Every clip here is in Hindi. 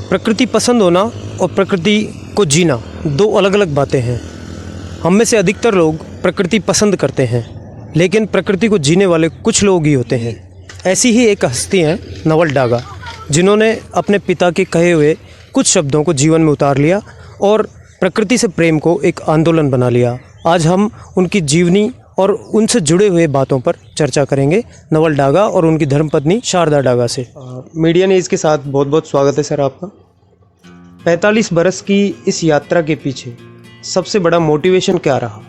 प्रकृति पसंद होना और प्रकृति को जीना दो अलग अलग बातें हैं। हम में से अधिकतर लोग प्रकृति पसंद करते हैं, लेकिन प्रकृति को जीने वाले कुछ लोग ही होते हैं। ऐसी ही एक हस्ती हैं नवल डागा, जिन्होंने अपने पिता के कहे हुए कुछ शब्दों को जीवन में उतार लिया और प्रकृति से प्रेम को एक आंदोलन बना लिया। आज हम उनकी जीवनी और उनसे जुड़े हुए बातों पर चर्चा करेंगे नवल डागा और उनकी धर्मपत्नी शारदा डागा से। मीडिया न्यूज़ के साथ बहुत बहुत स्वागत है सर आपका। 45 बरस की इस यात्रा के पीछे सबसे बड़ा मोटिवेशन क्या रहा?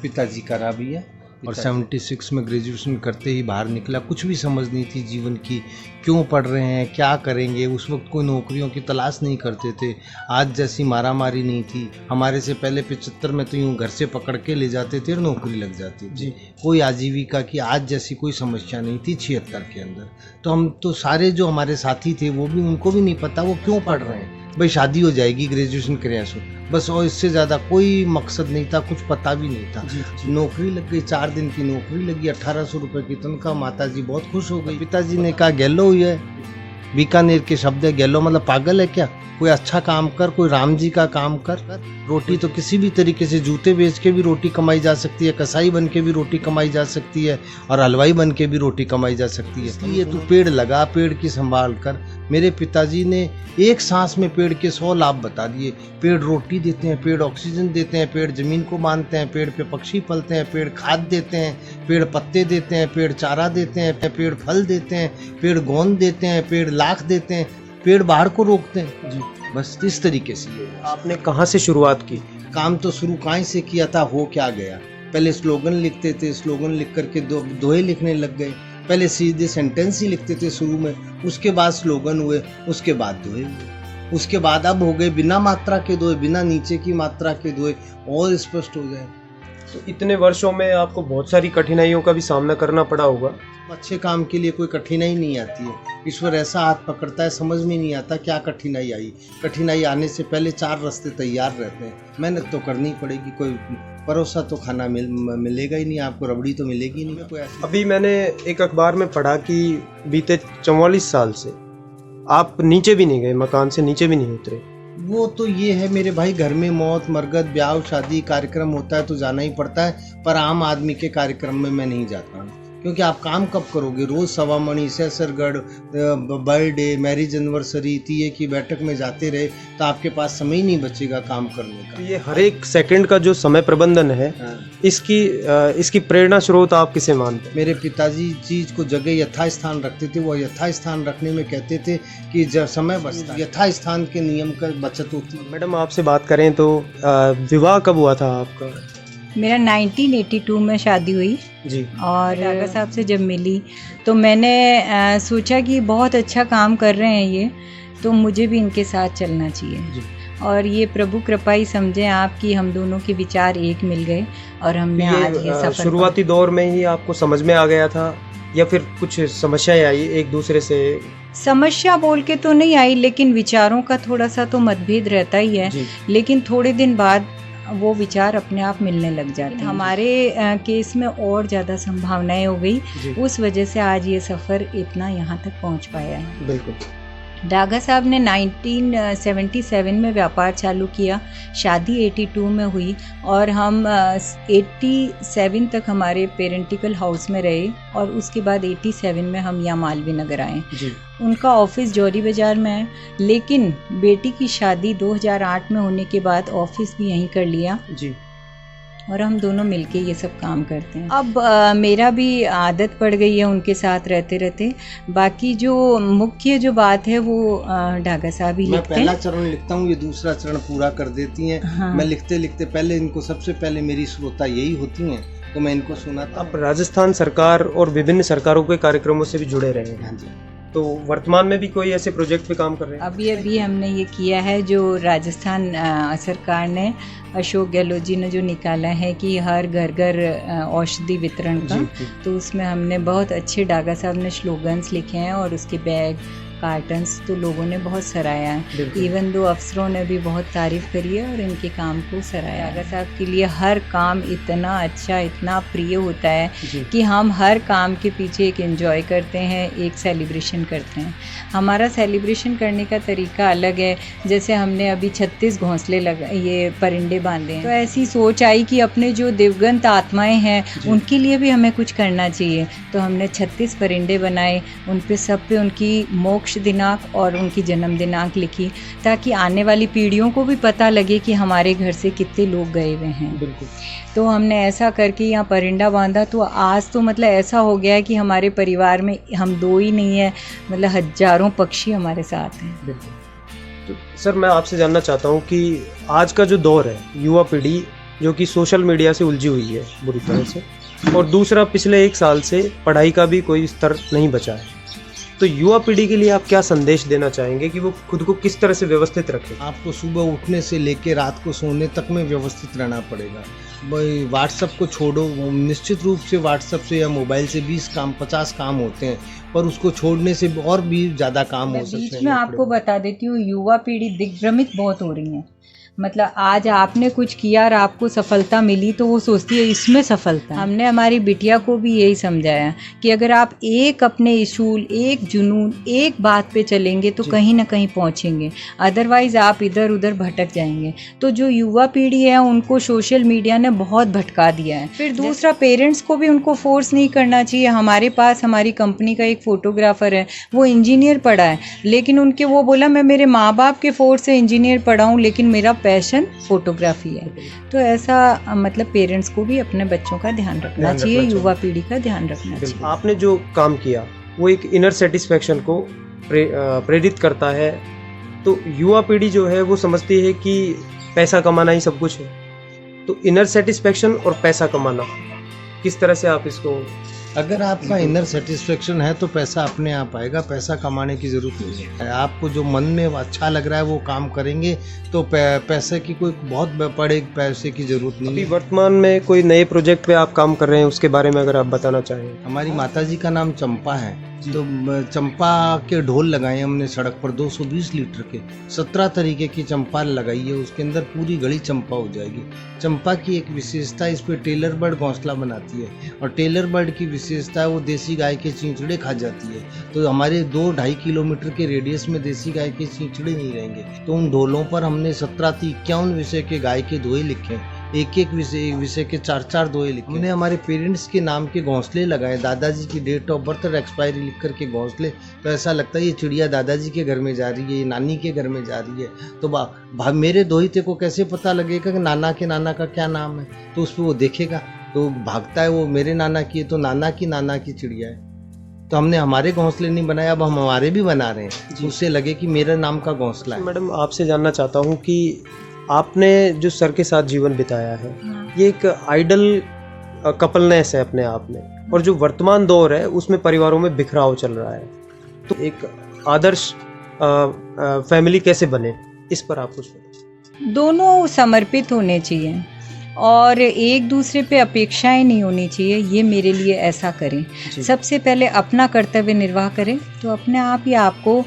पिताजी का रहा भैया। और 76 में ग्रेजुएशन करते ही बाहर निकला। कुछ भी समझ नहीं थी जीवन की, क्यों पढ़ रहे हैं, क्या करेंगे। उस वक्त कोई नौकरियों की तलाश नहीं करते थे। आज जैसी मारामारी नहीं थी। हमारे से पहले 75 में तो यूँ घर से पकड़ के ले जाते थे और नौकरी लग जाती थी। कोई आजीविका की आज जैसी कोई समस्या नहीं थी 76 के अंदर। तो हम तो सारे जो हमारे साथी थे वो भी, उनको भी नहीं पता वो क्यों पढ़ रहे हैं। भाई शादी हो जाएगी, ग्रेजुएशन करें सो बस, और इससे ज़्यादा कोई मकसद नहीं था, कुछ पता भी नहीं था। नौकरी लग गई, 4 दिन की नौकरी लगी, 1800 रुपये की तनख्वाह। माताजी बहुत खुश हो गई। पिताजी ने कहा गैलो हुई है, बीकानेर के शब्द है गैलो, मतलब पागल है क्या, कोई अच्छा काम कर, कोई राम जी का काम कर। रोटी तो किसी भी तरीके से, जूते बेच के भी रोटी कमाई जा सकती है, कसाई बन के भी रोटी कमाई जा सकती है, और हलवाई बन के भी रोटी कमाई जा सकती है। इसलिए तू पेड़ लगा, पेड़ की संभाल कर। मेरे पिताजी ने एक सांस में पेड़ के 100 लाभ बता दिए। पेड़ रोटी देते हैं, पेड़ ऑक्सीजन देते हैं, पेड़ जमीन को बांधते हैं, पेड़ पे पक्षी पलते हैं, पेड़ खाद देते हैं, पेड़ पत्ते देते हैं, पेड़ चारा देते हैं, पेड़ फल देते हैं, पेड़ गोंद देते हैं, पेड़ लाख देते हैं, पेड़ बाढ़ को रोकते हैं। जी बस इस तरीके से। आपने कहाँ से शुरुआत की? काम तो शुरू कहाँ से किया था, हो क्या गया। पहले स्लोगन लिखते थे, स्लोगन लिख करके दोहे लिखने लग गए। पहले सीधे सेंटेंस ही लिखते थे शुरू में, उसके बाद स्लोगन हुए, उसके बाद दोहे हुए, उसके बाद अब हो गए बिना मात्रा के दोहे, बिना नीचे की मात्रा के दोहे, और स्पष्ट हो जाए। तो इतने वर्षों में आपको बहुत सारी कठिनाइयों का भी सामना करना पड़ा होगा। अच्छे काम के लिए कोई कठिनाई नहीं आती है। ईश्वर ऐसा हाथ पकड़ता है, समझ में नहीं आता क्या कठिनाई आई। कठिनाई आने से पहले 4 रास्ते तैयार रहते हैं। मेहनत तो करनी पड़ेगी, कोई परोसा तो खाना मिलेगा ही नहीं आपको, रबड़ी तो मिलेगी नहीं कोई ऐसी। अभी मैंने एक अखबार में पढ़ा कि बीते 44 साल से आप नीचे भी नहीं गए, मकान से नीचे भी नहीं उतरे। वो तो ये है मेरे भाई, घर में मौत मरगत ब्याह शादी कार्यक्रम होता है तो जाना ही पड़ता है, पर आम आदमी के कार्यक्रम में मैं नहीं जाता हूँ। क्योंकि आप काम कब करोगे, रोज़ सवामणि, सैसरगढ़, बर्थडे, मैरिज एनिवर्सरी, तीये की बैठक में जाते रहे तो आपके पास समय ही नहीं बचेगा काम करने का। तो ये हर एक सेकंड का जो समय प्रबंधन है, इसकी प्रेरणा स्रोत आप किसे मानते हैं? मेरे पिताजी चीज़ को जगह यथास्थान रखते थे। वो यथास्थान रखने में कहते थे कि जब समय बचता है, यथास्थान के नियम का बचत होती है। मैडम आपसे बात करें तो विवाह कब हुआ था आपका? मेरा 1982 में शादी हुई जी। और डागा साहब से जब मिली तो मैंने सोचा कि बहुत अच्छा काम कर रहे हैं ये, तो मुझे भी इनके साथ चलना चाहिए जी। और ये प्रभु कृपा ही समझें आप कि हम दोनों के विचार एक मिल गए और हमने आज ये सफर। शुरुआती दौर में ही आपको समझ में आ गया था या फिर कुछ समस्याएं आई एक दूसरे से? समस्या बोल के तो नहीं आई, लेकिन विचारों का थोड़ा सा तो मतभेद रहता ही है। लेकिन थोड़े दिन बाद वो विचार अपने आप मिलने लग जाते हैं। हमारे केस में और ज़्यादा संभावनाएं हो गई, उस वजह से आज ये सफ़र इतना यहाँ तक पहुँच पाया है। बिल्कुल। डागा साहब ने 1977 में व्यापार चालू किया, शादी 82 में हुई और हम 87 तक हमारे पेरेंटिकल हाउस में रहे और उसके बाद 87 में हम यहाँ मालवीय नगर आए। उनका ऑफिस जौहरी बाज़ार में है, लेकिन बेटी की शादी 2008 में होने के बाद ऑफिस भी यहीं कर लिया जी। और हम दोनों मिलके ये सब काम करते हैं। अब मेरा भी आदत पड़ गई है उनके साथ रहते रहते। बाकी जो मुख्य जो बात है वो डागा साहब ही लिखते हैं। मैं पहला चरण लिखता हूँ, ये दूसरा चरण पूरा कर देती हैं। हाँ। मैं लिखते लिखते पहले इनको, सबसे पहले मेरी श्रोता यही होती हैं तो मैं इनको सुनाता। आप राजस्थान सरकार और विभिन्न सरकारों के कार्यक्रमों से भी जुड़े रहे हैं। हाँ जी। तो वर्तमान में भी कोई ऐसे प्रोजेक्ट पे काम कर रहे हैं? अभी हमने ये किया है जो राजस्थान सरकार ने, अशोक गहलोत जी ने जो निकाला है कि हर घर घर औषधि वितरण का। तो उसमें हमने बहुत अच्छे, डागा साहब ने स्लोगन्स लिखे हैं और उसके बैग कार्टन्स, तो लोगों ने बहुत सराहा है। बिल्कुल। इवन दो अफसरों ने भी बहुत तारीफ़ करी है और इनके काम को सराहा। आगा साहब के लिए हर काम इतना अच्छा, इतना प्रिय होता है जी। कि हम हर काम के पीछे एक एंजॉय करते हैं, एक सेलिब्रेशन करते हैं। हमारा सेलिब्रेशन करने का तरीका अलग है। जैसे हमने अभी 36 घोंसले ये परिंदे बांधे हैं, तो ऐसी सोच आई कि अपने जो दिवंगत आत्माएं हैं उनके लिए भी हमें कुछ करना चाहिए। तो हमने 36 परिंदे बनाए, उन पे सब पे उनकी मोक्ष दिनांक और उनकी जन्म दिनांक लिखी, ताकि आने वाली पीढ़ियों को भी पता लगे कि हमारे घर से कितने लोग गए हुए हैं। बिल्कुल। तो हमने ऐसा करके यहाँ परिंदा बांधा। तो आज तो मतलब ऐसा हो गया है कि हमारे परिवार में हम दो ही नहीं है, मतलब हजारों पक्षी हमारे साथ हैं। बिल्कुल। तो सर मैं आपसे जानना चाहता हूँ कि आज का जो दौर है, युवा पीढ़ी जो कि सोशल मीडिया से उलझी हुई है बुरी तरह से, और दूसरा पिछले 1 साल से पढ़ाई का भी कोई स्तर नहीं बचा है, तो युवा पीढ़ी के लिए आप क्या संदेश देना चाहेंगे कि वो खुद को किस तरह से व्यवस्थित रखें? आपको सुबह उठने से लेकर रात को सोने तक में व्यवस्थित रहना पड़ेगा। भाई व्हाट्सअप को छोड़ो, निश्चित रूप से व्हाट्सअप से या मोबाइल से 20 काम 50 काम होते हैं, पर उसको छोड़ने से और भी ज़्यादा काम हो सकते हैं। बीच में आपको बता देती हूँ, युवा पीढ़ी दिग्भ्रमित बहुत हो रही है। मतलब आज आपने कुछ किया और आपको सफलता मिली तो वो सोचती है इसमें सफलता। हमने हमारी बिटिया को भी यही समझाया कि अगर आप एक अपने इसूल, एक जुनून, एक बात पे चलेंगे तो कहीं ना कहीं पहुंचेंगे, अदरवाइज आप इधर उधर भटक जाएंगे। तो जो युवा पीढ़ी है उनको सोशल मीडिया ने बहुत भटका दिया है। फिर दूसरा, पेरेंट्स को भी उनको फोर्स नहीं करना चाहिए। हमारे पास हमारी कंपनी का एक फोटोग्राफर है, वो इंजीनियर पढ़ा है, लेकिन उनके वो बोला मैं मेरे माँ बाप के फोर्स से इंजीनियर पढ़ा हूँ, लेकिन मेरा पैशन फोटोग्राफी है। तो ऐसा मतलब पेरेंट्स को भी अपने बच्चों का ध्यान रखना चाहिए, युवा पीढ़ी का ध्यान रखना चाहिए। आपने जो काम किया वो एक इनर सेटिस्फैक्शन को प्रेरित करता है। तो युवा पीढ़ी जो है वो समझती है कि पैसा कमाना ही सब कुछ है। तो इनर सेटिस्फैक्शन और पैसा कमाना, किस तरह से आप इसको? अगर आपका इनर सेटिस्फेक्शन है तो पैसा अपने आप आएगा, पैसा कमाने की ज़रूरत नहीं है। आपको जो मन में अच्छा लग रहा है वो काम करेंगे तो पैसे की कोई बहुत बड़े पैसे की ज़रूरत नहीं है। अभी वर्तमान में कोई नए प्रोजेक्ट पे आप काम कर रहे हैं, उसके बारे में अगर आप बताना चाहें। हमारी माताजी का नाम चंपा है, तो चंपा के ढोल लगाए हमने सड़क पर 220 लीटर के, 17 तरीके की चंपा लगाई है। उसके अंदर पूरी गली चंपा हो जाएगी। चंपा की एक विशेषता, इस पे टेलर बर्ड घोंसला बनाती है, और टेलर बर्ड की विशेषता है वो देसी गाय के चींचड़े खा जाती है। तो हमारे 2-2.5 किलोमीटर के रेडियस में देसी गाय के चींचड़े नहीं रहेंगे। तो उन ढोलों पर हमने 17-51 विषय के गाय के दोहे लिखे, एक विषय के 4-4 दोहे लिखे। हमने हमारे पेरेंट्स के नाम के घोंसले लगाए, दादाजी की डेट ऑफ बर्थ और एक्सपायरी लिख करके घोंसले। तो ऐसा लगता है ये चिड़िया दादाजी के घर में जा रही है, ये नानी के घर में जा रही है। तो मेरे दोहिते को कैसे पता लगेगा कि नाना के नाना का क्या नाम है? तो उस पर वो देखेगा तो भागता है, वो मेरे नाना की है तो नाना की चिड़िया है। तो हमने हमारे घोंसले नहीं बनाए, अब हम हमारे भी बना रहे हैं, उससे लगे कि मेरे नाम का घोंसला है। मैडम आपसे जानना चाहता हूँ कि आपने जो सर के साथ जीवन बिताया है, ये एक आइडल कपलनेस है अपने आप में, और जो वर्तमान दौर है उसमें परिवारों में बिखराव चल रहा है। तो एक आदर्श फैमिली कैसे बने, इस पर आप कुछ बताइए। दोनों समर्पित होने चाहिए और एक दूसरे पे अपेक्षाएं नहीं होनी चाहिए, ये मेरे लिए ऐसा करें। सबसे पहले अपना कर्तव्य निर्वाह करें तो अपने आप ही आपको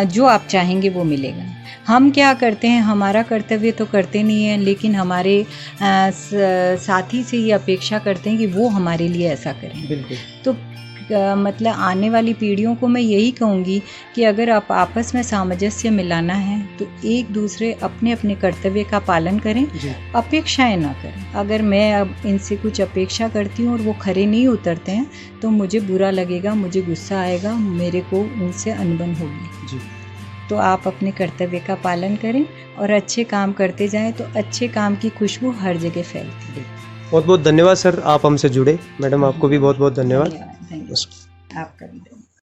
जो आप चाहेंगे वो मिलेगा। हम क्या करते हैं, हमारा कर्तव्य तो करते नहीं हैं, लेकिन हमारे साथी से ये अपेक्षा करते हैं कि वो हमारे लिए ऐसा करें। बिल्कुल। तो मतलब आने वाली पीढ़ियों को मैं यही कहूँगी कि अगर आप आपस में सामंजस्य मिलाना है तो एक दूसरे अपने अपने कर्तव्य का पालन करें, अपेक्षाएं ना करें। अगर मैं अब इनसे कुछ अपेक्षा करती हूँ और वो खरे नहीं उतरते हैं तो मुझे बुरा लगेगा, मुझे गुस्सा आएगा, मेरे को उनसे अनबन होगी। तो आप अपने कर्तव्य का पालन करें और अच्छे काम करते जाएं तो अच्छे काम की खुशबू हर जगह फैलती है। बहुत बहुत धन्यवाद सर, आप हमसे जुड़े। मैडम आपको भी बहुत बहुत धन्यवाद। आपका भी।